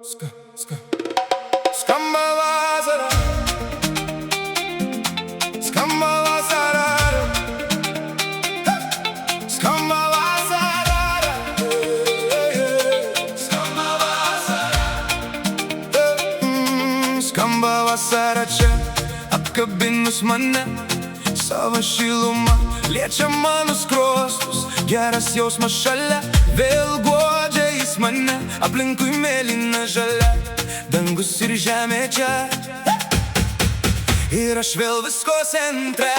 Skamba vasara, skamba vasara, skamba vasara, skamba vasara, skamba vasara čia apkabinus mane, savo šilumą liečia mano skruostus, geras jausmas šalia, vėl guodžia jis mane, aplinkui mėlyna žalia, dangus ir žemė čia. Ir aš vėl visko centre,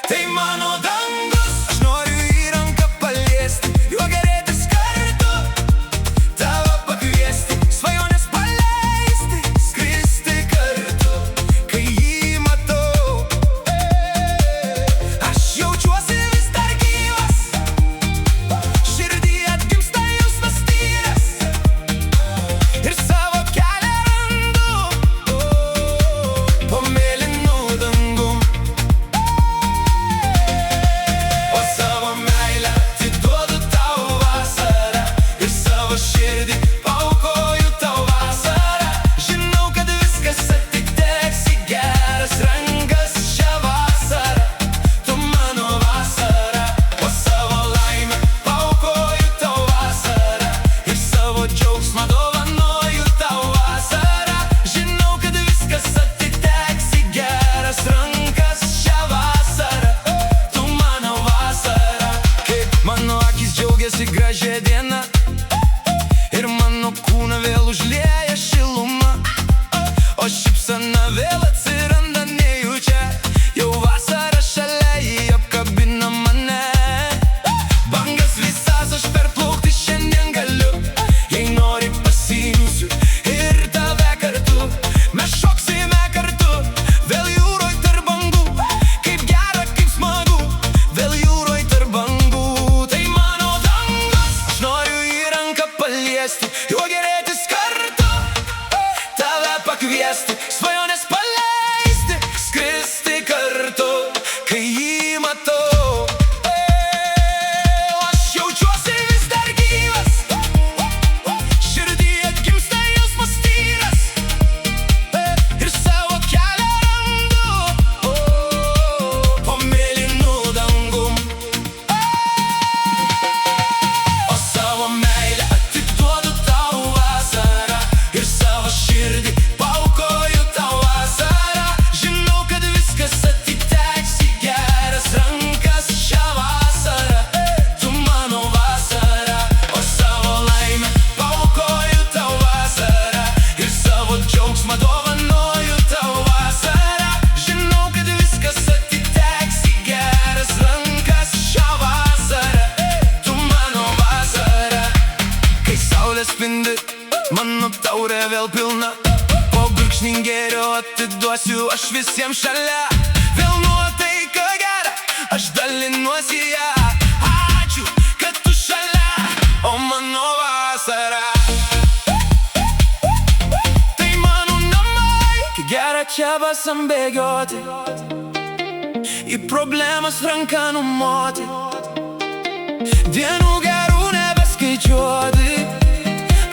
tai mano dangus. Aš noriu į ranką paliesti, juo gerėtis kartu, tavo pakviesti, svajonės paleisti, skristi kartu, kai jį matau. Aš jaučiuosi vis dar gyvas, širdį atgimsta jausmas tyras, ir savo kelią randu po mėlynu dangum. O savo meilę atiduodu tau vasarą, ir savo širdį paaukoju tau vasarą. Žinau, kad viskas atiteks į geras rankas šią vasarą, tu mano vasara. O savo laimę paaukoju tau vasarą, ir savo džiaugsmą dovanoju tau vasarą. Žinau, kad viskas atiteks į geras rankas šią vasarą, tu mano vasara. Kaip mano akys džiaugiasi gražią dieną, ir mano kūną vėl užlieja šiluma, o šypsena vėl atsiranda nejučia. Jau vasara šalia, ji apkabina mane. Bangas visas aš perplaukti šiandien galiu, jei nori pasiimsiu ir tave kartu. Mes šoksime kartu, vėl jūroj tarp bangų, kaip gera, kaip smagu, vėl jūroj tarp bangų. Tai mano dangus, aš noriu į ranką paliesti, juo gerėtis kartu, tave pakviesti, svajonės paleisti, skristi kartu, kai jį matau. Aš jaučiuosi vis dar gyvas, širdį atgimsta jausmas tyras, ir savo kelią randu po mėlynu dangum. O savo meilę atiduodu tau vasarą, ir savo širdį paaukoju tau vasarą. Žinau, kad viskas atiteks į geras rankas šią vasarą, tu mano vasara. O savo laimę paaukoju tau vasarą, ir savo džiaugsmą dovanoju tau vasarą. Žinau, kad viskas atiteks į geras rankas šią vasarą, tu mano vasara. Kai saulė spindi, mano taurė vėl pilna, po gurkšnį gėrio atiduosiu aš visiems šalia. Vėl nuotaika gera, aš dalinuosi ją. Ačiū, kad tu šalia, o mano vasara. Tai mano namai, kai gera čia basam bėgioti, į problemas ranką numoti, dienų gerų nebeskaičiuoti,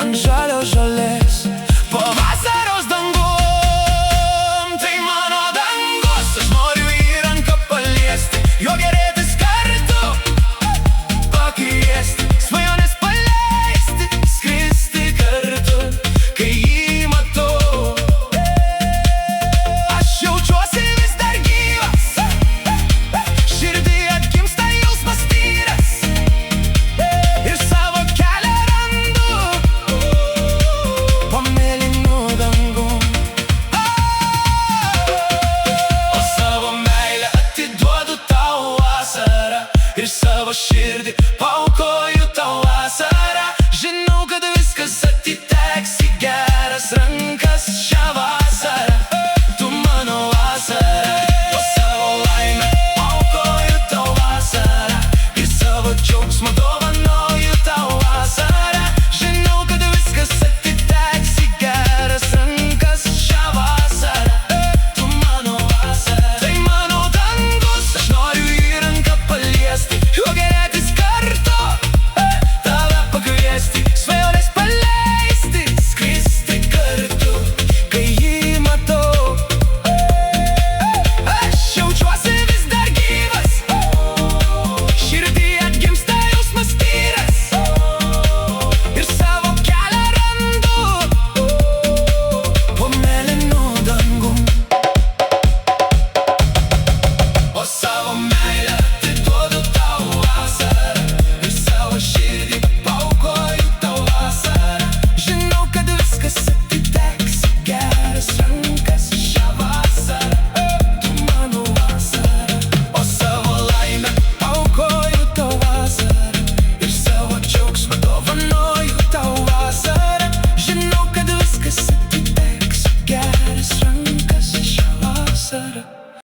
ant žalio žolė